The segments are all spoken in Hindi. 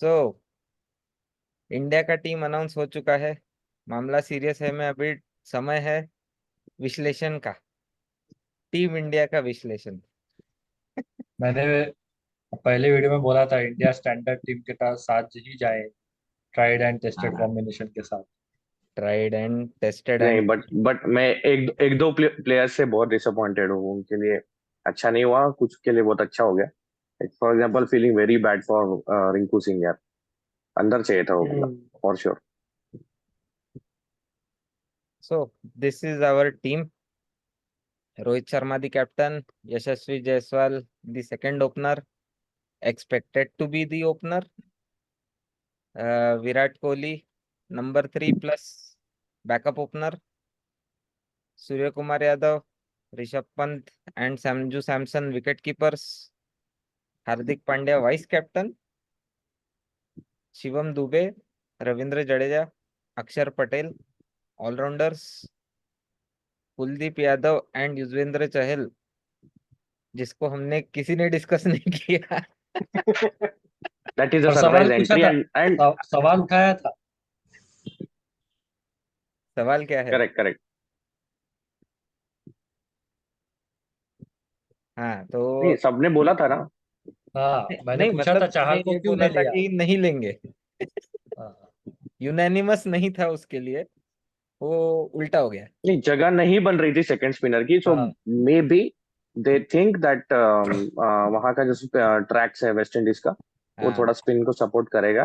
सो इंडिया का टीम अनाउंस हो चुका है। मामला सीरियस है। मैं अभी समय है विश्लेषण का। टीम इंडिया का विश्लेषण। मैंने पहले वीडियो में बोला था इंडिया स्टैंडर्ड टीम के साथ ही जाए, ट्राइड एंड टेस्टेड हाँ, कॉम्बिनेशन के साथ। ट्राइड एंड टेस्टेड नहीं, एंड बट मैं एक दो प्लेयर से बहुत डिसअपॉइंटेड हूँ। उनके लिए अच्छा नहीं हुआ, कुछ के लिए बहुत अच्छा हो गया। For example, feeling very bad for Rinku Singh यार। अंदर चाहिए था वो बंदा, for sure. So this is our team. Rohit Sharma the captain, Yashasvi Jaiswal the second opener, expected to be the opener. Virat Kohli, number 3 plus backup opener. Surya Kumar Yadav, Rishabh Pant and Sanju Samson wicket keepers. Hardik Pandya vice captain. Shivam Dube, Ravindra Jadeja, Akshar Patel all rounders. Kuldeep Yadav and Yuzvendra Chahal, जिसको हमने किसी ने डिस्कस नहीं किया। दैट इज अ और सवाल सरप्राइज पूछा एंट्री था, एंड सवाल उठाया था। सवाल क्या है? Correct correct. हाँ नहीं, तो सबने बोला था ना। हाँ, मैंने नहीं, पूछा था मतलब मैंने चाहल को ये क्यों बोला नहीं था लिया। कि नहीं लेंगे। हाँ। यूनानिमस नहीं था उसके लिए, वो उल्टा हो गया। नहीं, जगह नहीं बन रही थी सेकंड स्पिनर की, सो हाँ। May be they think that वहां का जो ट्रैक्स है वेस्ट इंडीज का, वो हाँ। थोड़ा स्पिन को सपोर्ट करेगा।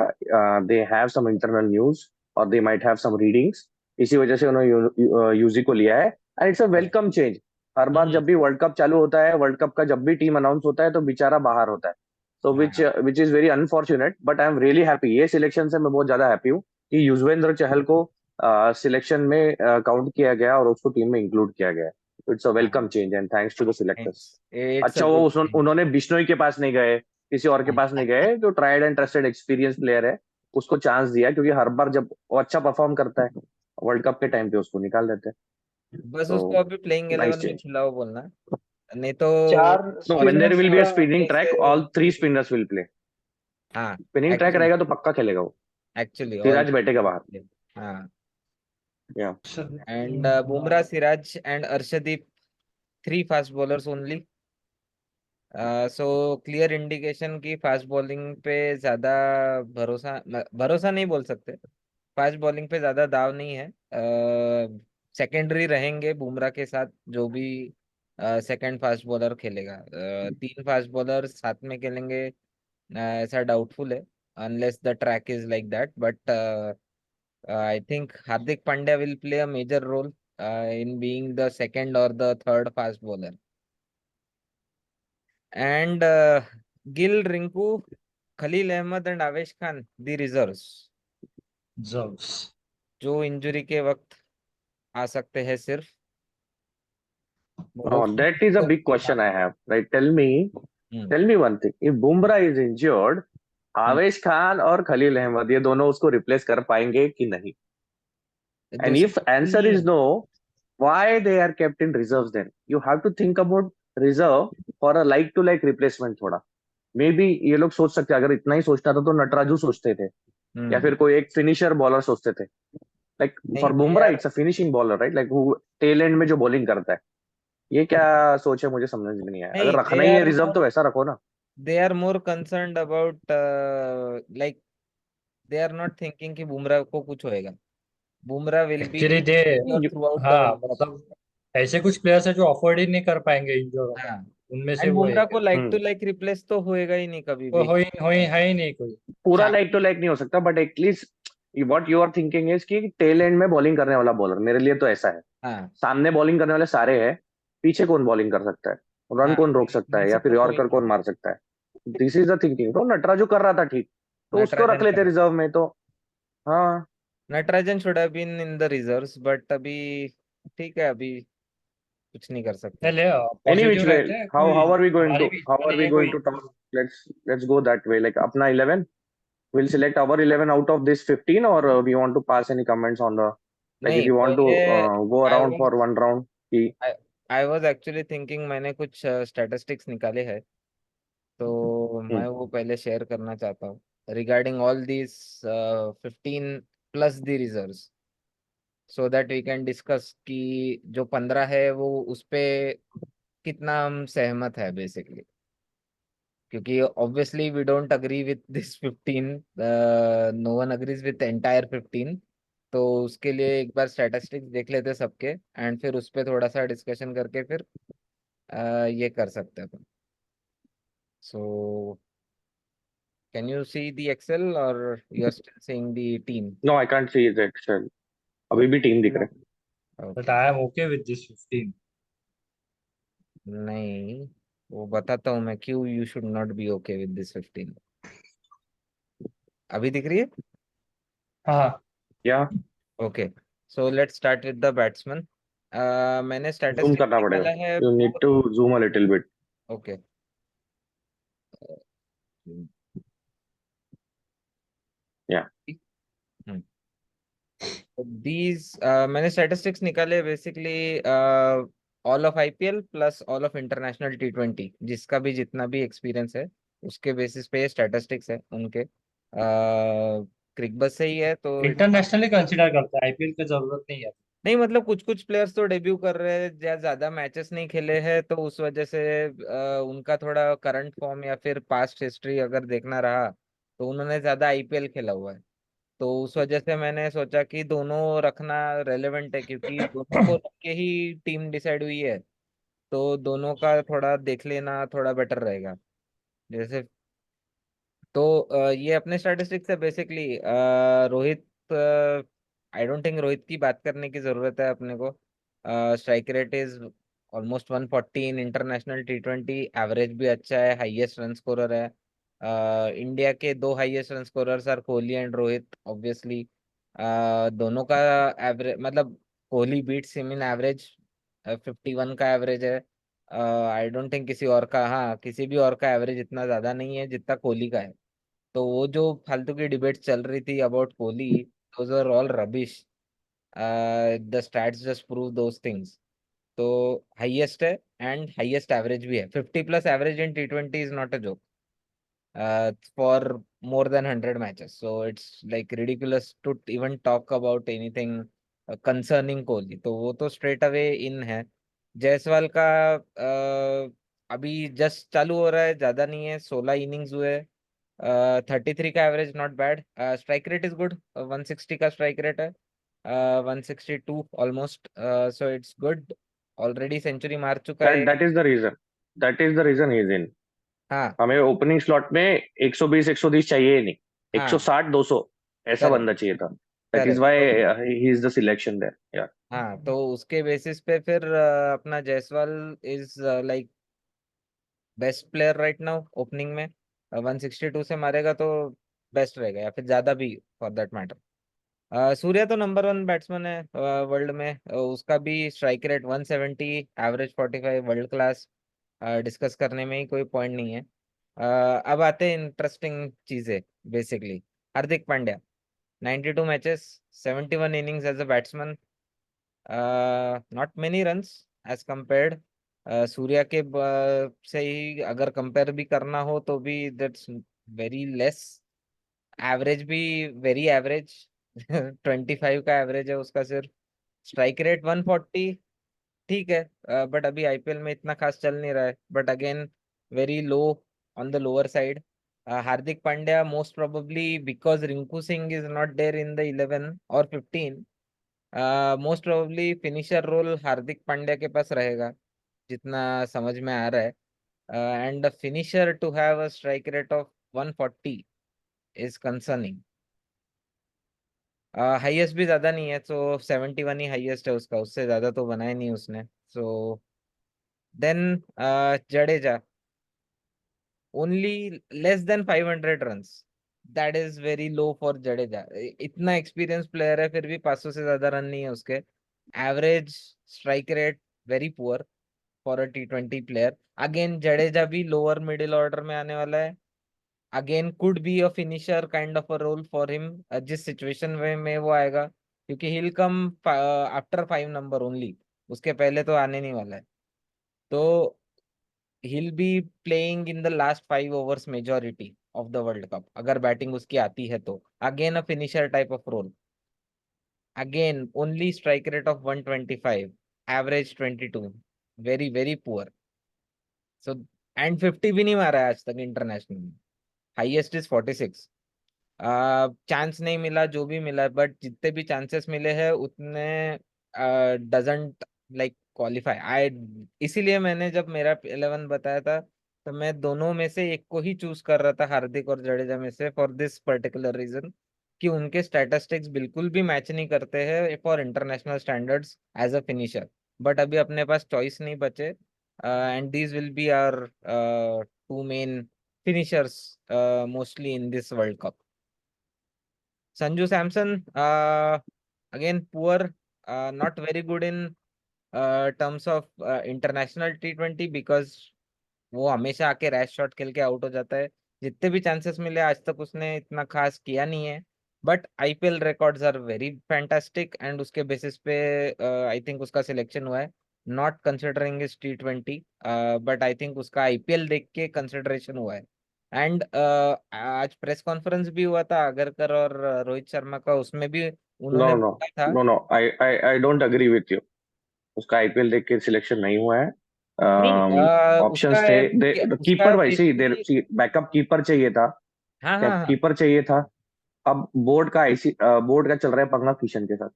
They have some internal news और they might have some readings. इसी वजह से उन्होंने यूजी को लिया है। And it's a welcome change. हर बार हम्म। जब भी वर्ल्ड कप चालू होता है, वर्ल्ड कप का जब भी टीम अनाउंस होता है, तो बेचारा बाहर होता है। तो विच हाँ। Which is very unfortunate, but I am really happy. ये सिलेक्शन से मैं बहुत ज्यादा हैप्पी हूँ कि युजवेंद्र चहल को सिलेक्शन में काउंट किया गया और उसको टीम में इंक्लूड किया गया। इट्स अ हाँ, welcome change and thanks to the selectors. It's a अच्छा, वो गुड थिंग। उन्होंने बिश्नोई के पास नहीं गए, किसी और के पास नहीं गए, जो tried and trusted experience player है उसको चांस दिया, क्योंकि हर बार जब वो अच्छा परफॉर्म करता है वर्ल्ड कप के टाइम पे उसको निकाल देते हैं। बस तो उसको अभी प्लेइंग नाइस 11 में चेंज। खिलाओ बोलना, नहीं तो चार no, when there spinners will be a का स्पिनिंग ट्रैक, जैसे। All three spinners will play. हाँ, स्पिनिंग ट्रैक एक्चुअली रहेगा तो पक्का खेलेगा वो। Actually all. सिराज बैठेगा बाहर। हाँ। या and Bumrah, Siraj and Arshdeep, three fast bowlers only. So clear indication की फास्ट बॉलिंग पे ज्यादा भरोसा भरोसा नहीं बोल सकते। फास्ट बॉलिंग पे ज्यादा दाव नहीं है। सेकेंडरी रहेंगे बुमराह के साथ जो भी सेकंड फास्ट बॉलर खेलेगा। तीन फास्ट बॉलर साथ में खेलेंगे, ऐसा डाउटफुल है, unless the track is like that. But I think Hardik Pandya will play a major role in being the second or the third fast bowler. And Gill, Rinku, Khalil Ahmed and Avesh Khan, the reserves, jobs. जो इंजरी के वक्त आ सकते हैं सिर्फ। भरोसा दैट इज अ तो। Big question I have, right? Hmm. Tell me one thing, if Bumrah is injured, hmm. Avesh Khan और खलील अहमद ये दोनों उसको रिप्लेस कर पाएंगे कि नहीं? एंड दूसरा इफ option आंसर नहीं इज है। No, why they are kept in reserves? Then you have to think about reserve for a like to like replacement थोड़ा। मे बी ये लोग सोच सकते हैं, अगर इतना ही सोचना था तो नटराजू सोचते थे, या हम्म। फिर कोई एक फिनिशर बॉलर सोचते थे। लाइक नहीं, for they Bumrah are it's a finishing bowler, right? Like वो टेल एंड में जो बॉलिंग करता है। ये क्या सोच है, मुझे समझ में नहीं आया। नहीं, अगर रखना ही है रिजर्व तो वैसा रखो ना। They are more concerned about, like they are not thinking कि बुमराह को कुछ होएगा। Bumrah will be actually they, throughout the हाँ वर्ल्ड कप। मतलब ऐसे कुछ प्लेयर्स है जो अफोर्ड ही नहीं कर पाएंगे इंजर होना। हाँ। उनमें से एंड वो बुमराह एक को है। लाइक टू लाइक रिप्लेस तो होएगा ही नहीं कभी वो भी। है ही नहीं कोई। पूरा लाइक टू शामी। लाइक नहीं हो सकता, but at least what you are thinking is कि टेल एंड में बॉलिंग करने वाला बॉलर, मेरे लिए तो ऐसा है। हाँ। सामने बॉलिंग करने वाले सारे हैं, पीछे कौन बॉलिंग कर सकता है, रन हाँ, कौन रोक सकता है, या इनसे फिर तो कोई यॉर्कर कौन नहीं। मार सकता है? This is the thinking. तो नटराजू कर रहा था ठीक, तो उसको रख नटराजन लेते कर रिजर्व में तो। हाँ। Natarajan should have been in the reserves, but अभी ठीक है, अभी कुछ नहीं कर सकते। पहले एनी पॉजिटिव विच वे, रहते हैं, हाउ कोई हाउ आर वी गोइंग हमारी टू भी हाउ इच्छा आर नहीं वी है गोइंग कोई। To talk? Let's go that way. Like अपना 11, we'll select our 11 out of this 15, or we want to pass any comments on the, like if नहीं, you want to पहले go I around was for one round कि आई वाज एक्चुअली थिंकिंग, मैंने कुछ स्टैटिस्टिक्स निकाले हैं तो मैं हम्म, वो पहले शेयर करना चाहता हूँ। regarding all these 15 plus the reserves, so that we can discuss कि जो 15 है वो उस पे कितना हम सहमत है बेसिकली, क्योंकि obviously we don't agree with this 15, no one agrees with entire 15। तो उसके लिए एक बार स्टैटिस्टिक्स देख लेते हैं सबके, एंड फिर उस पे थोड़ा सा डिस्कशन करके फिर ये कर सकते हैं अपन। So can you see the excel और you are still seeing the team? No I can't see that excel, अभी भी टीम दिख रहे but okay, I am okay with this 15। नहीं, वो बताता हूँ मैं क्यों you should not be okay with this 15। अभी दिख रही है? हाँ। Yeah okay, so let's start with the batsman. मैंने जूम स्टैटिस्टिक्स करना पड़ेगा, निकाला है you need to zoom a little bit. Okay, yeah these मैंने स्टैटिस्टिक्स निकाले basically all of IPL plus all of international टी20, जिसका भी जितना भी एक्सपीरियंस है उसके बेसिस पे स्टैटिस्टिक्स है उनके। क्रिकबस से ही है तो इंटरनेशनली कंसिडर करते हैं, आईपीएल की जरूरत नहीं है। नहीं, मतलब कुछ कुछ प्लेयर्स तो डेब्यू कर रहे हैं, ज्यादा मैचेस नहीं खेले हैं, तो उस वजह से उनका थोड़ा करंट फॉर्म या फिर पास्ट हिस्ट्री अगर देखना रहा तो उन्होंने ज्यादा आईपीएल खेला हुआ है। तो उस वजह से मैंने सोचा कि दोनों रखना रेलेवेंट है, क्योंकि दोनों को रख के ही टीम डिसाइड हुई है। तो दोनों का थोड़ा देख लेना थोड़ा बेटर रहेगा। जैसे तो ये अपने स्टैटिस्टिक्स है basically. Rohit, I don't think Rohit की बात करने की जरूरत है अपने को। Strike rate is almost 140 in international T20, average भी अच्छा है, हाईएस्ट रन स्कोरर है। इंडिया के दो highest run scorers are Kohli and Rohit obviously. दोनों का एवरेज मतलब Kohli beats him in average, 51 का एवरेज है। आई डोंट थिंक किसी और का, हाँ किसी भी और का एवरेज इतना ज्यादा नहीं है जितना कोहली का है। तो वो जो फालतू की डिबेट चल रही थी about Kohli, those are all rubbish. The stats just prove those things. तो हाईएस्ट है एंड हाईएस्ट एवरेज भी है, 50 plus average in T20 is not a joke for more than 100 matches. So it's like ridiculous to even talk about anything concerning Kohli. तो वो तो स्ट्रेट अवे इन है। जायसवाल का अभी जस्ट चालू हो रहा है, ज्यादा नहीं है, 16 इनिंग्स हुए। 33 का average not bad, strike rate is good, 160 का स्ट्राइक रेट है, 162 almost, so it's good. Already century मार चुका है। That is the reason, that is the reason he is in. हाँ हमें ओपनिंग स्लॉट में 120 130 चाहिए ही नहीं, हाँ 160 200 ऐसा करेक्ट बंदा चाहिए था। That is correct. व्हाई तो he is the selection there यार। हाँ, तो उसके बेसिस पे फिर अपना Jaiswal is like best player right now opening में। 162 से मारेगा तो बेस्ट रहेगा, या फिर ज्यादा भी फॉर दैट मैटर। सूर्या तो नंबर वन बैट्समैन है वर्ल्ड में। उसका भी strike rate 170, average 45, world class. Discuss करने में ही कोई पॉइंट नहीं है। अब आते हैं इंटरेस्टिंग चीजें basically. Hardik Pandya, 92 matches, 71 innings as a batsman, not many runs as compared. Surya के से ही अगर कंपेयर भी करना हो तो भी दैट्स वेरी लेस। एवरेज भी वेरी एवरेज, 25 का एवरेज है उसका सिर्फ। स्ट्राइक रेट 140, ठीक है, बट अभी आईपीएल में इतना खास चल नहीं रहा है, but again very low on the lower side. Hardik Pandya most probably because Rinku Singh is not there in the 11 और 15, most probably finisher role Hardik Pandya के पास रहेगा, जितना समझ में आ रहा है। And finisher to have a strike rate of 140 is concerning. Highest भी ज्यादा नहीं है, तो 71 ही हाईएस्ट है उसका, उससे ज्यादा तो बनाया नहीं उसने। So then Jadeja, only less than 500 runs, that is very low for Jadeja. इतना एक्सपीरियंस प्लेयर है फिर भी 500 से ज्यादा रन नहीं है उसके। Average strike rate very poor for a T20 player. Again Jadeja भी लोअर मिडिल ऑर्डर में आने वाला है। Again could be a finisher kind of a role for him, जिस सिचुएशन में वो आएगा, क्योंकि he'll come after 5 number only, उसके पहले तो आने नहीं वाला है। तो he'll be playing in the last 5 overs majority of the World Cup अगर बैटिंग उसकी आती है तो again a finisher type of role, again only strike rate of 125, average 22, very very poor. So and 50 भी नहीं मारा है आज तक इंटरनेशनल में, हाईएस्ट इज 46। चांस नहीं मिला जो भी मिला, बट जितने भी चांसेस मिले हैं उतने डजंट लाइक क्वालिफाई। आई इसीलिए मैंने जब मेरा 11 बताया था तो मैं दोनों में से एक को ही चूज कर रहा था, हार्दिक और जडेजा में से, फॉर दिस पर्टिकुलर रीजन कि उनके स्टैटिस्टिक्स बिल्कुल भी मैच नहीं करते हैं for international standards as a finisher. But अभी अपने पास चॉइस नहीं बचे, and these will be our two main finishers mostly in this World Cup. Sanju Samson, again poor, not very good in terms of international T20 because वो हमेशा आके रैश शॉट खेल के आउट हो जाता है। जितने भी चांसेस मिले आज तक उसने इतना खास किया नहीं है, but IPL records are very fantastic and उसके बेसिस पे आई थिंक उसका सिलेक्शन हुआ है, not considering is T20, but I think उसका आईपीएल देख के कंसिडरेशन हुआ है। एंड आज प्रेस कॉन्फ्रेंस भी हुआ था आगरकर और रोहित शर्मा का, उसमें भी नो उन्होंने नो बोला था। No no, I don't agree with you. उसका आईपीएल देख के सिलेक्शन नहीं हुआ है। नहीं उसका ऑप्शंस थे, उसका कीपर वैसे ही देर, बेसिकली, बैकअप कीपर चाहिए था, हाँ हाँ हाँ, कीपर चाहिए था। अब बोर्ड का चल रहा है पंगा किशन के साथ।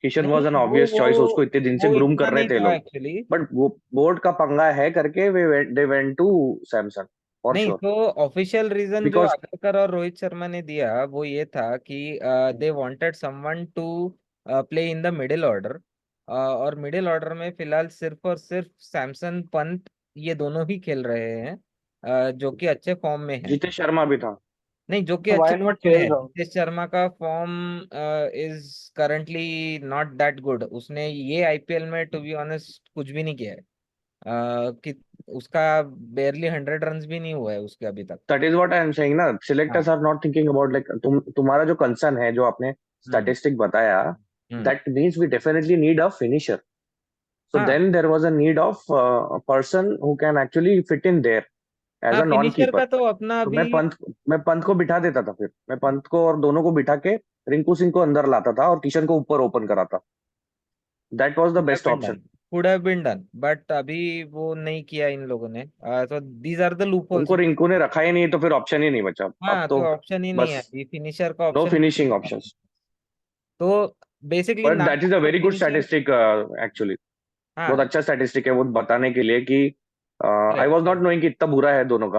किशन नहीं वॉज एन वो ऑब्वियस चॉइस, उसको इतने दिन से वो ग्रूम इतना कर रहे नहीं थे था लोग। एक्चुअली। बट वो बोर्ड का पंगा है करके they went to Samson for नहीं श्योर। तो ऑफिशियल रीजन जो बिकॉज आगरकर और रोहित शर्मा ने दिया वो ये था कि they wanted someone to play in the middle order, और मिडिल ऑर्डर में फिलहाल सिर्फ और सिर्फ सैमसन पंत ये दोनों ही खेल रहे हैं, जो कि अच्छे फॉर्म में है। जीतेश शर्मा भी था। नहीं जो कि तो अच्छे व्हाई फॉर्म नॉट में केएल है, राहुल? नीतीश शर्मा का form is currently not that good. उसने ये आईपीएल में टू बी ऑनेस्ट कुछ भी नहीं किया है, कि उसका बेरली 100 रन भी नहीं हुआ है उसके अभी तक। That is what I am saying ना, सिलेक्टर्स हाँ। Are not thinking about like तुम्हारा जो कंसर्न है, जो आपने हम्म स्टैटिस्टिक बताया, hmm. That means we definitely need a finisher. So हाँ then there was a need of a person who can actually fit in there as हाँ, a फिनिशर non-keeper. का तो अपना तो अभी, मैं पंत को बिठा देता था, फिर मैं पंत को और दोनों को बिठा के रिंकू सिंह को अंदर लाता था और किशन को ऊपर ओपन कराता। That was the best option. Could have been done, but अभी वो नहीं किया इन लोगों ने, तो these are the loopholes. उनको रिंकू ने रखा ही नहीं, तो फिर ऑप्शन ही नहीं बचा अब हाँ तो। तो ऑप्शन ही नहीं है बस अभी, फिनिशर का नो ऑप्शन ही नहीं फिनिशिंग है। ऑप्शंस। तो बेसिकली बट नाम that is a of very good finisher. Statistic actually. बहुत हाँ अच्छा स्टैटिस्टिक है वो बताने के लिए कि आई correct, was not correct। Knowing कि इतना बुरा है दोनों का।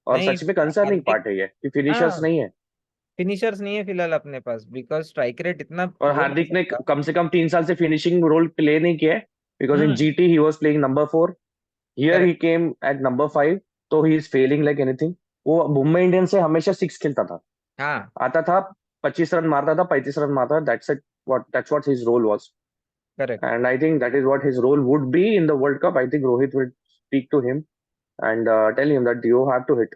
और नहीं सच में कंसर्निंग हार्दिक, पार्ट है ये कि फिनिशर्स हाँ नहीं है। फिनिशर्स नहीं है फिलहाल अपने पास, बिकॉज स्ट्राइक रेट इतना और बोल नहीं हार्दिक ने सकता। कम से कम 3 साल से फिनिशिंग रोल प्ले नहीं किया है, because in hmm GT he was playing number 4, here he correct. Came at number 5। तो he is failing like anything. वो मुंबई इंडियंस से हमेशा 6 खेलता था, हाँ आता था 25 रन मारता था, 35 रन मारता था, that's what his role was. Correct. And I think that is what his role would be in the world cup. I think Rohit will speak to him and tell him that you have to hit.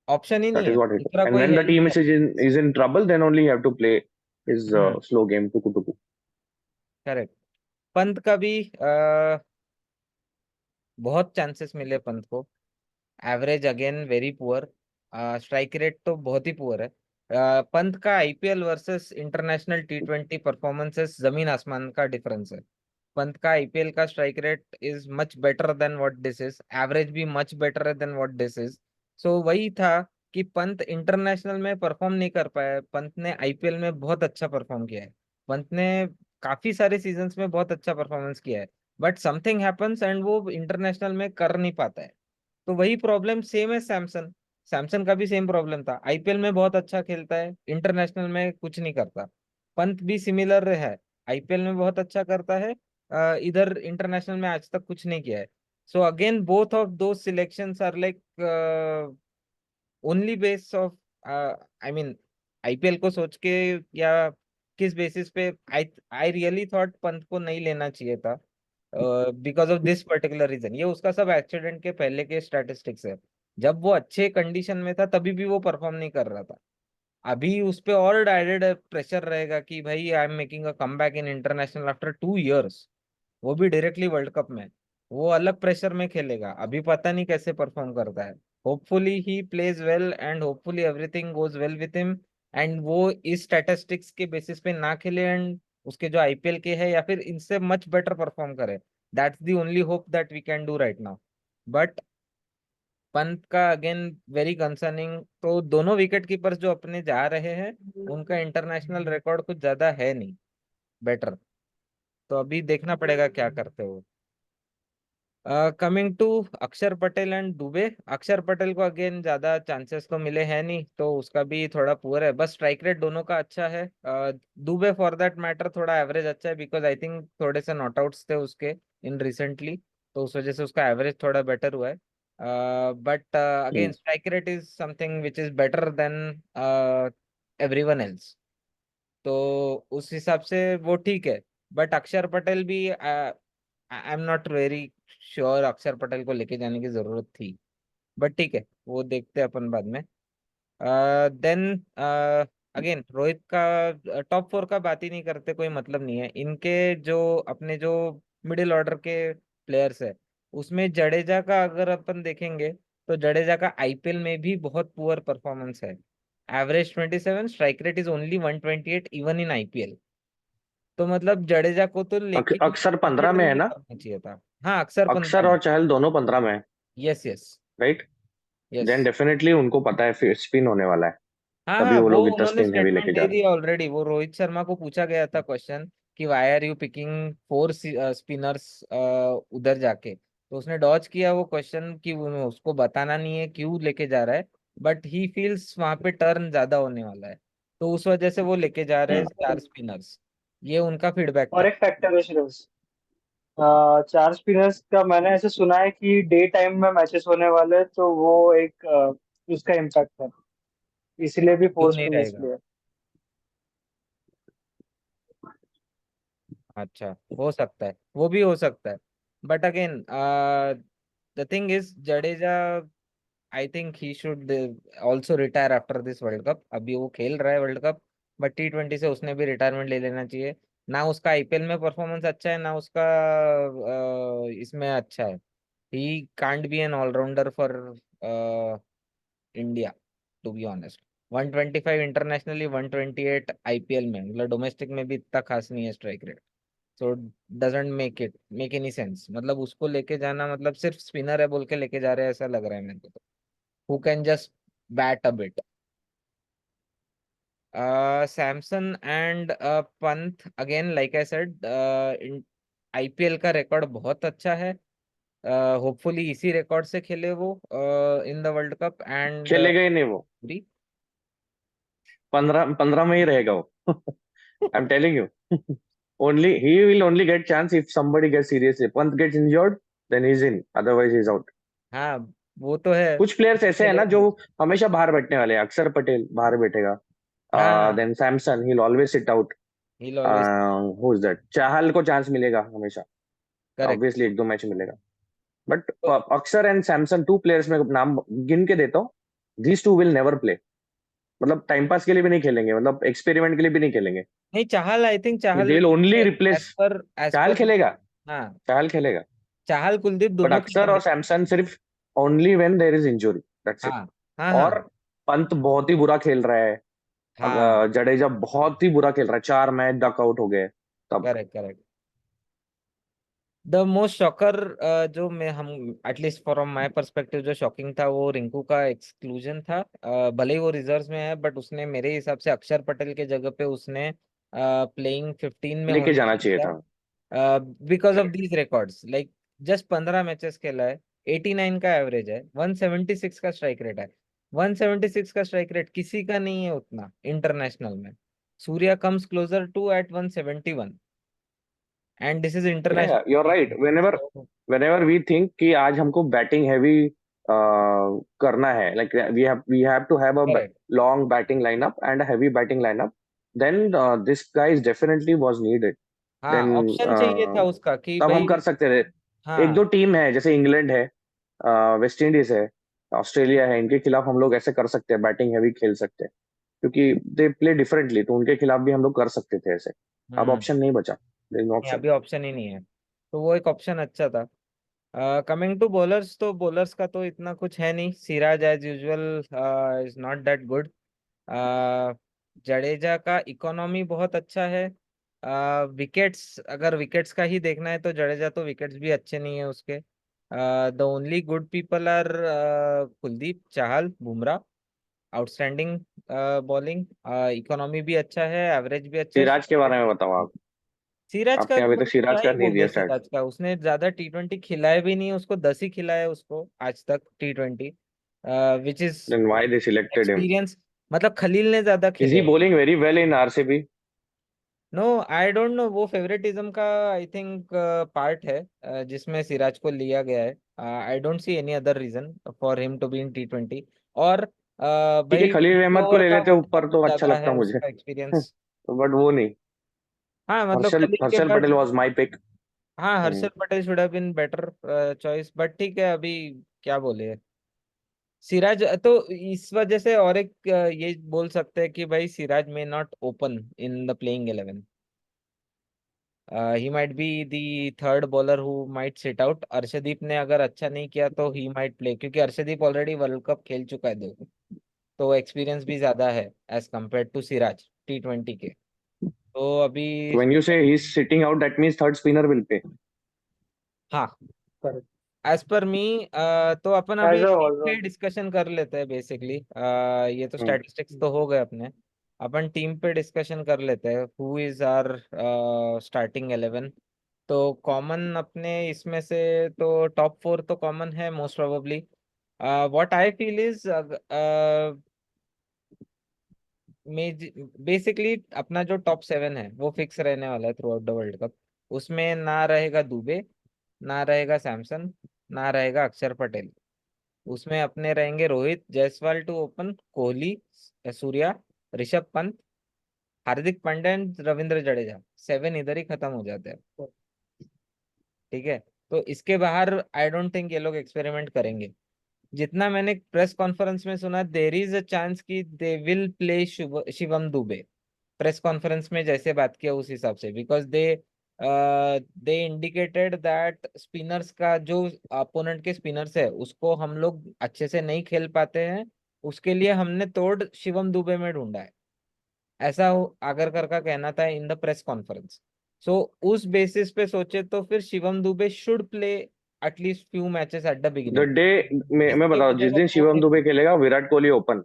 Option ही नहीं That है, is what hit. दूसरा And कोई when है the ही team नहीं is अपने पास। in trouble, then only you have to play his hmm slow game, tuku tuku. Correct. Pant का भी बहुत चांसेस मिले पंत को, average again very poor, strike rate तो बहुत ही पुअर है। पंत का IPL versus international T20 performances जमीन आसमान का डिफरेंस है। पंत का आईपीएल का strike rate is much better than what this is, average भी मच बेटर है देन व्हाट दिस इज। सो वही था कि पंत इंटरनेशनल में परफॉर्म नहीं कर पाया, पंत ने आईपीएल में बहुत अच्छा परफॉर्म किया है। पंत ने काफी सारे सीजन्स में बहुत अच्छा परफॉर्मेंस किया है, बट समथिंग हैपेंस एंड वो इंटरनेशनल में कर नहीं पाता है। तो वही प्रॉब्लम सेम है सैमसन, सैमसन का भी सेम प्रॉब्लम था, आईपीएल में बहुत अच्छा खेलता है, इंटरनेशनल में कुछ नहीं करता। पंत भी सिमिलर है, आईपीएल में बहुत अच्छा करता है, इधर इंटरनेशनल में आज तक कुछ नहीं किया है। So again both of those selections are like only base of, I mean IPL को सोच के, या किस बेसिस पे, I I really thought Pant को नहीं लेना चाहिए था because of this particular reason. ये उसका सब एक्सीडेंट के पहले के स्टैटिस्टिक्स है, जब वो अच्छे कंडीशन में था तभी भी वो परफॉर्म नहीं कर रहा था। अभी उस पे और एडेड प्रेशर रहेगा कि भाई I am making a comeback in international after 2 years, वो भी डायरेक्टली वर्ल्ड कप में। वो अलग प्रेशर में खेलेगा, अभी पता नहीं कैसे परफॉर्म करता है। Hopefully he plays well and hopefully everything goes well with him, and वो इस स्टैटिस्टिक्स के बेसिस पे ना खेले एंड उसके जो आईपीएल के है या फिर इनसे मच बेटर परफॉर्म करे। That's the only hope that we can do right now. But Pant का अगेन वेरी कंसर्निंग। तो दोनों विकेट कीपर्स जो अपने जा रहे हैं उनका इंटरनेशनल रिकॉर्ड कुछ ज्यादा है नहीं बेटर। तो अभी देखना पड़ेगा क्या करते हो। कमिंग टू अक्षर पटेल एंड दुबे। अक्षर पटेल को अगेन ज्यादा चांसेस तो मिले हैं नहीं, तो उसका भी थोड़ा पुअर है। बस स्ट्राइक रेट दोनों का अच्छा है। दुबे फॉर दैट मैटर थोड़ा एवरेज अच्छा है, बिकॉज आई थिंक थोड़े से नॉट आउट्स थे उसके इन रिसेंटली, तो उस वजह से उसका एवरेज थोड़ा बेटर हुआ है। But again strike rate is something which is better than everyone else, तो उस हिसाब से वो ठीक है। बट अक्षर पटेल भी I am not very sure अक्षर पटेल को लेके जाने की जरूरत थी। बट ठीक है, वो देखते हैं अपन बाद में। देन अगेन रोहित का टॉप फोर का बात ही नहीं करते, कोई मतलब नहीं है इनके। जो अपने जो मिडिल ऑर्डर के प्लेयर्स है उसमें जडेजा का अगर अपन देखेंगे तो जडेजा का आईपीएल में भी बहुत पुअर परफॉर्मेंस है। Average 27, strike rate is only 128 even in IPL. तो मतलब जडेजा को तो लेके अक्सर 15 में है कंसिडर ना? करना चाहिए था। हाँ, अक्सर 15 अक्सर में। और चहल दोनों 15 में है, yes yes. Right? Yes. Then definitely उनको पता है फिर स्पिन होने वाला है, हाँ तभी हाँ, वो वो लोग इतना उन्होंने स्पिन हैवी स्टेटमेंट लेके दे जा रहे दिया ऑलरेडी। वो रोहित शर्मा को पूछा गया था क्वेश्चन कि why are you picking four spinners उधर जाके, तो उसने डॉज किया वो क्वेश्चन कि उसको बताना नहीं है क्यों लेके जा रहा है, बट ही फील्स वहां पे टर्न ज्यादा होने वाला है, तो उस वजह से वो लेके जा रहे हैं हैं। चार स्पिनर्स। ये उनका फीडबैक और था। एक फैक्टर है श्रेयस, चार स्पिनर्स का मैंने ऐसे सुना है कि डे टाइम में मैचेस होने वाले हैं, तो वो एक उसका इम्पैक्ट है, इसलिए भी क्यों फोर नहीं स्पिनर्स रहेगा? लिए। अच्छा, हो सकता है, वो भी हो सकता है। But again the thing is Jadeja, I think he should also retire after this world cup. अभी वो खेल रहा है वर्ल्ड कप, बट T20 से उसने भी रिटायरमेंट ले लेना चाहिए। ना उसका आईपीएल में परफॉर्मेंस अच्छा है, ना उसका इसमें अच्छा है। He can't be an allrounder for India, to be honest. 125 internationally, 128 IPL में, मतलब डोमेस्टिक में भी इतना खास नहीं है strike rate. So doesn't make any sense, मतलब उसको लेके जाना मतलब सिर्फ स्पिनर है बोल के लेके जा रहे हैं ऐसा लग रहा है मेरे को तो। Who can just bat a bit. Samson and Pant, again like I said, IPL का रिकॉर्ड बहुत अच्छा है। होपफुली इसी रिकॉर्ड से खेले वो इन द वर्ल्ड कप एंड खेलेगा ही नहीं वो, 15 में ही रहेगा वो। I am telling you, only he will only get chance if somebody gets serious. If Pant gets injured, then he's in, otherwise he's out. हाँ, वो तो है। कुछ प्लेयर्स ऐसे हैं ना जो खेलेगा। हमेशा बाहर बैठने वाले हैं। अक्षर पटेल बाहर बैठेगा, हाँ, then Samson he'll always sit out. he'll always। Who is that? Chahal को चांस मिलेगा हमेशा, करेक्ट। ऑब्वियसली एक दो मैच मिलेगा। बट अक्षर एंड सैमसन, टू प्लेयर्स में नाम गिन के देता हूँ, these two will never play. मतलब टाइम पास के लिए भी नहीं खेलेंगे, मतलब एक्सपेरिमेंट के लिए भी नहीं खेलेंगे। नहीं, Chahal I think Chahal they will only as replace. पर एज चाहल पर खेलेगा, हाँ, चाहल खेलेगा, चाहल कुलदीप बट दोनों अक्षर और खेलेंगे। सैमसन सिर्फ only when there is injury, that's it. हाँ हाँ हाँ और पंत बहुत ही बुरा खेल रहा है, हाँ। जडेजा बहुत ही बुरा खेल रहा है, 4 मैच डक आउट हो गए तब। Correct correct. The most shocker, जो मैं हम एटलीस्ट फ्रॉम माय पर्सपेक्टिव जो शॉकिंग था वो रिंकू का एक्सक्लूजन था। भले ही वो रिजर्व्स में है, बट उसने मेरे हिसाब से अक्षर पटेल के जगह पे उसने प्लेइंग 15 में लेके होना जाना चाहिए चाहिए था। था, because of correct. These records. Like just 15 matches खेला है, 89 का एवरेज है, 176 का स्ट्राइक रेट है। 176 का स्ट्राइक रेट किसी का नहीं है उतना इंटरनेशनल में। Surya comes closer to at 171, and this is yeah you are right. Whenever international. Whenever we think कि आज हमको बैटिंग हैवी करना है, like we have to have a correct. Long batting lineup and a heavy batting lineup, then this guys definitely was needed. हाँ, देन ऑप्शन चाहिए था उसका कि तब हम भाई। कर सकते थे। एक हाँ दो टीम है जैसे इंग्लैंड है, वेस्ट इंडीज है, ऑस्ट्रेलिया है, इनके खिलाफ हम लोग ऐसे कर सकते हैं, बैटिंग हैवी खेल सकते हैं, क्योंकि दे प्ले डिफरेंटली, तो उनके खिलाफ भी हम लोग कर सकते थे ऐसे। अब हम्म। ऑप्शन नहीं बचा, देयर इज नो नहीं, ऑप्शन। अभी ऑप्शन ही नहीं है, तो वो एक ऑप्शन अच्छा था। कमिंग टू बॉलर्स, तो बॉलर्स का तो इतना कुछ है नहीं। Siraj as usual is not that good. Jadeja का इकोनॉमी बहुत अच्छा है। विकेट्स, अगर विकेट्स का ही देखना है तो जडेजा तो विकेट्स भी अच्छे नहीं है उसके। The only good people are Kuldeep, Chahal, Bumrah. Outstanding bowling, economy भी अच्छा है, एवरेज भी अच्छा है। सिराज के बारे में बताओ आप। सिराज का आपने अभी तक क्या सिराज का ही नहीं बोले, दिया स्टार्ट। सिराज का उसने ज्यादा T20 खिलाए भी नहीं, उसको 10 ही खिलाया उसको आज तक T20, which is then why they selected him? Experience. मतलब खलील ने ज्यादा इज खेले। He bowling very well in RCB? No, I don't know, वो फेवरेटिज्म का आई थिंक पार्ट है, जिसमें सिराज को लिया गया है। I don't see any other reason for him to be in T20। और ठीक है, भाई खलील 50 अहमद को ओवर ले का लेते वो ऊपर तो अच्छा ज्यादा लगता है मुझे। उसका एक्सपीरियंस। बट वो नहीं। हाँ मतलब हर्षल खलील के हर्षल बाद, पटेल वाज माय पिक। हाँ Harshal Patel should have been better choice, but ठीक है अभी क्या बोले। सिराज तो इस वजह से, और एक ये बोल सकते हैं कि भाई Siraj may not open in the playing 11। He might be the third bowler who might sit out. Arshdeep ने अगर अच्छा नहीं किया तो ही माइट प्ले, क्योंकि अर्शदीप ऑलरेडी वर्ल्ड कप खेल चुका है 2, तो एक्सपीरियंस भी ज्यादा है as compare to Siraj T20 के। तो अभी व्हेन यू से he is sitting out that means third spinner will pay. हाँ, करेक्ट। एज पर मी, तो अपन एज अभी अ टीम पे ऑलराउंडर। डिस्कशन कर लेते हैं बेसिकली। ये तो हम्म। स्टैटिस्टिक्स तो हो गए अपने। अपन टीम पे डिस्कशन कर लेते हैं, हु इज आर स्टार्टिंग 11। तो कॉमन अपने इसमें से तो टॉप 4 तो कॉमन है most probably. What I feel is, basically अपना जो टॉप 7 है वो फिक्स रहने वाला है through out the world cup. उसमें ना रहेगा दुबे, ना रहेगा सैमसन, ना रहेगा अक्षर पटेल। उसमें अपने रहेंगे Rohit, Jaiswal to open, Kohli, Surya, Rishabh Pant, Hardik Pandya and Ravindra Jadeja. 7 इधर ही खत्म हो जाते हैं। ठीक है, तो इसके बाहर आई डोंट थिंक ये लोग एक्सपेरिमेंट करेंगे। जितना मैंने प्रेस कॉन्फ्रेंस में सुना, देर इज अ चांस कि they will play Shivam Dubey. Press conference में जैसे बात किया उस हिसाब से, because they indicated that spinners का जो अपोनेंट के स्पिनर्स है उसको हम लोग अच्छे से नहीं खेल पाते हैं, उसके लिए हमने तोड़ शिवम दुबे में ढूंढा है। ऐसा आगरकर का कहना था इन द प्रेस कॉन्फ्रेंस। सो उस बेसिस पे सोचे तो फिर Shivam Dubey should play at least few matches at the the beginning. Day मैं इसके बताऊं, जिस बजाय दिन वो शिवम दुबे खेलेगा Virat Kohli open.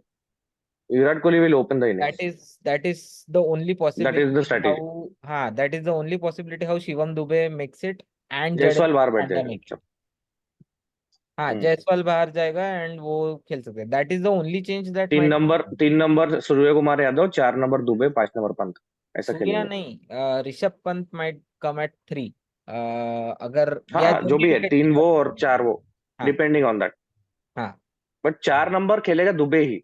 Virat Kohli will open the innings. that is the only that is the possibility how, strategy. हाँ that is the only possibility how Shivam Dube makes it and Jaiswal बाहर बैठ Jadeja जाएगा make it। चुपचाप। हाँ हम्म। जायसवाल बाहर जाएगा एंड वो खेल सकते हैं, that is the only change that might. 3 number Surya Kumar Yadav, 4 number Dube, 5 number Pant. ऐसा सूर्या खेलेंगे। नहीं, Rishabh Pant might come at 3, अगर या हाँ, जो जो भी भी है, विकेट 3 कीपर। वो और 4 वो। हाँ डिपेंडिंग ऑन दैट। हाँ बट 4 नंबर खेलेगा दुबे ही।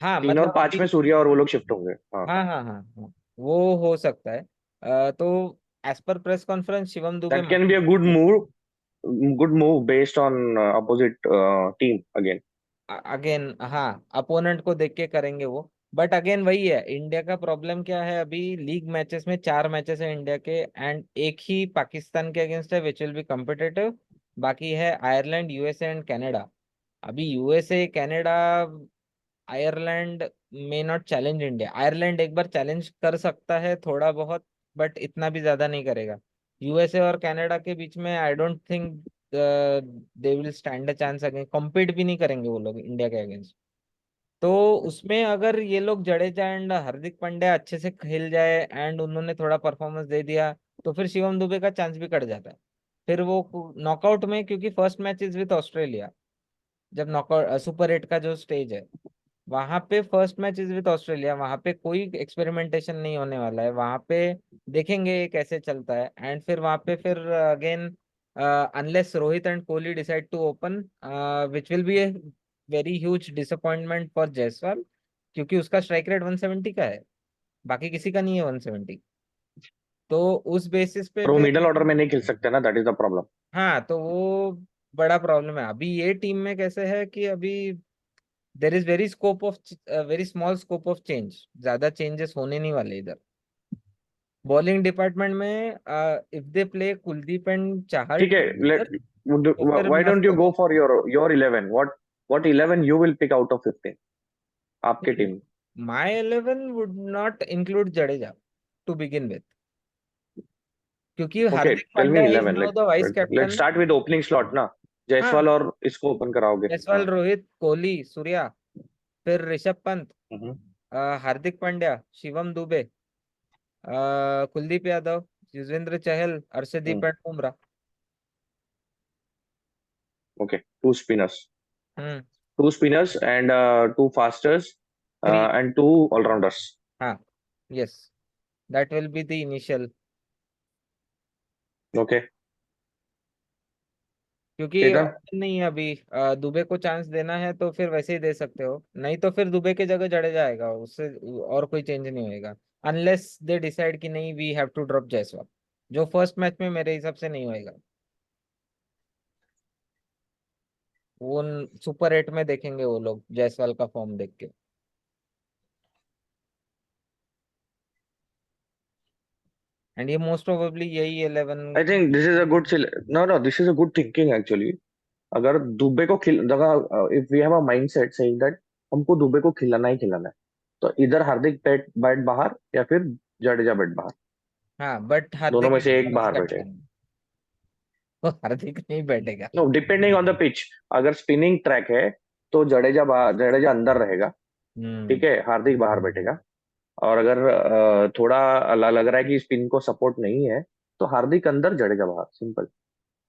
हाँ, 3 और 5 में अभी सूर्या और वो लोग शिफ्ट होंगे। हाँ। हाँ हाँ हाँ हाँ, वो हो सकता है। तो as per press conference Shivam Dube that can be a good move. Good move based on opposite team again. Again, हाँ अपोनेंट को देख के करेंगे वो। बट अगेन वही है, इंडिया का प्रॉब्लम क्या है, अभी लीग मैचेस में 4 मैचेस है इंडिया के, एंड एक ही पाकिस्तान के अगेंस्ट है विच विल बी कम्पिटेटिव। बाकी है आयरलैंड, यूएसए एंड कनाडा। अभी USA, Canada, Ireland may not challenge India. Ireland एक बार चैलेंज कर सकता है थोड़ा बहुत, बट इतना भी ज्यादा नहीं करेगा। यूएसए और कनाडा के बीच में आई don't think they will stand a chance against, compete भी नहीं करेंगे वो लोग इंडिया के अगेंस्ट। तो उसमें अगर ये लोग जडेजा एंड हार्दिक पांड्या अच्छे से खेल जाए एंड उन्होंने थोड़ा परफॉर्मेंस दे दिया, तो फिर शिवम दुबे का चांस भी कट जाता है। फिर वो नॉकआउट में, क्योंकि first match is with Australia, जब नॉकआउट सुपर 8 का जो स्टेज है, वहां पे first match is with Australia, वहां पे कोई एक्सपेरिमेंटेशन नहीं होने वाला है। वहां पे देखेंगे कैसे चलता है, एंड फिर वहां पे फिर again, unless Rohit and Kohli decide to open, which will be a very huge disappointment for Jaiswal, क्योंकि उसका स्ट्राइक रेट 170 का है, बाकी किसी का नहीं है 170। तो उस बेसिस पे और वो फिर, मिडल ऑर्डर में नहीं खेल सकते ना, दैट इज द प्रॉब्लम। हाँ तो वो बड़ा प्रॉब्लम है अभी ये टीम में। कैसे है कि अभी there is very scope of, very small scope of change, ज्यादा चेंजेस होने नहीं वाले इधर। बॉलिंग डिपार्टमेंट में if they play Kuldeep and Chahal ठीक है। टुगेदर, तो फिर why don't मस्त you होगा। go for your 11? What 11 you will pick out of 15? आपके नहीं, team. my 11 would not include Jadeja to begin with, क्योंकि okay, Hardik tell me Pandya is 11, now the vice let's captain. Start with opening slot ना। हाँ, जायसवाल और इसको ओपन कराओगे? जायसवाल, हाँ। रोहित, कोहली, सूर्या, फिर Rishabh Pant, hmm. Hardik Pandya, Shivam Dube, Kuldeep Yadav, Yuzvendra Chahal, Arshdeep and Bumrah. Okay, spinners hmm. Two spinners and two fasters 3। And two allrounders. हाँ, yes, that will be the initial, okay क्योंकि चेतन। option नहीं है अभी। दुबे को चांस देना है तो फिर वैसे ही दे सकते हो, नहीं तो फिर दुबे की जगह जडेजा आएगा, उससे और कोई चेंज नहीं होएगा, अनलेस दे डिसाइड कि नहीं we have to drop Jaiswal, जो फर्स्ट मैच में मेरे हिसाब से नहीं होएगा। वो सुपर 8 में देखेंगे वो लोग जायसवाल का फॉर्म देख के। एंड ये मोस्ट प्रोबेबली यही 11। I think this is a good no no this is a good thinking actually. अगर दुबे को if we have a mindset saying that हमको दुबे को खिलाना ही खिलाना है, तो इधर हार्दिक बैट बाहर या फिर जडेजा बैट बाहर, हाँ, बट दोनों हार्दिक में इज से एक वाइस बाहर बैठे। कैप्टन, तो हार्दिक नहीं बैठेगा। No, depending on the pitch. अगर स्पिनिंग ट्रैक है तो जडेजा अंदर रहेगा, हम्म। ठीक है, हार्दिक बाहर बैठेगा। और अगर थोड़ा लग रहा है कि स्पिन को सपोर्ट नहीं है तो हार्दिक अंदर जडेजा बाहर, सिंपल।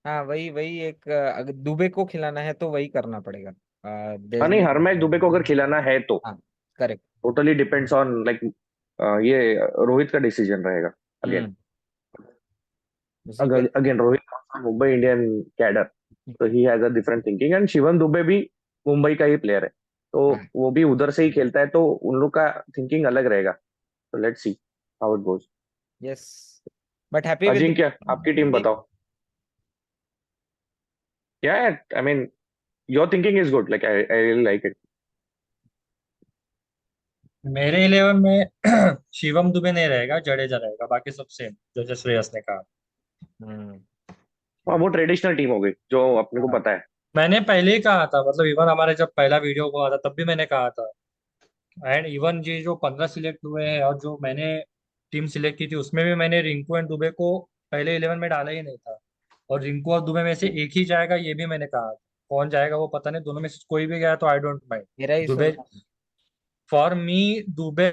हाँ, वही वही एक, अगर दुबे को खिलाना है तो वही करना पड़ेगा। हाँ देयर नहीं, नो। हर मैच दुबे को अगर खिलाना है तो हाँ, correct. Totally depends on like ये रोहित का डिसीजन रहेगा अगेन। हम्म। उसी पे। Again Rohit Mumbai Indian cadre, तो he has a different thinking and Shivam Dube भी मुंबई का ही प्लेयर है, तो हाँ, वो भी उधर से ही खेलता है, तो उन लोग का थिंकिंग अलग रहेगा। तो let's see how it goes. Yes, but happy with. Ajinkya, आपकी टीम बताओ। या I mean your thinking is good, like I really like it. मेरे 11 में शिवम दुबे नहीं रहेगा, जडेजा रहेगा, बाकी सब सेम जैसे श्रेयस ने कहा। हम्म। वो ट्रेडिशनल टीम हो गई जो अपने को हाँ, पता है। मैंने पहले ही कहा था, मतलब इवन हमारे जब पहला वीडियो हुआ था तब भी मैंने कहा था। एंड इवन ये जो 15 सिलेक्ट हुए हैं और जो मैंने टीम सिलेक्ट की थी उसमें भी मैंने रिंकू एंड दुबे को पहले 11 में डाला ही नहीं था। और रिंकू और दुबे में से एक ही जाएगा ये भी मैंने कहा था। कौन जाएगा वो पता नहीं, दोनों में से कोई भी गया तो आई डोंट माइंड। मेरा ही दुबे, सुनना। For me Dubey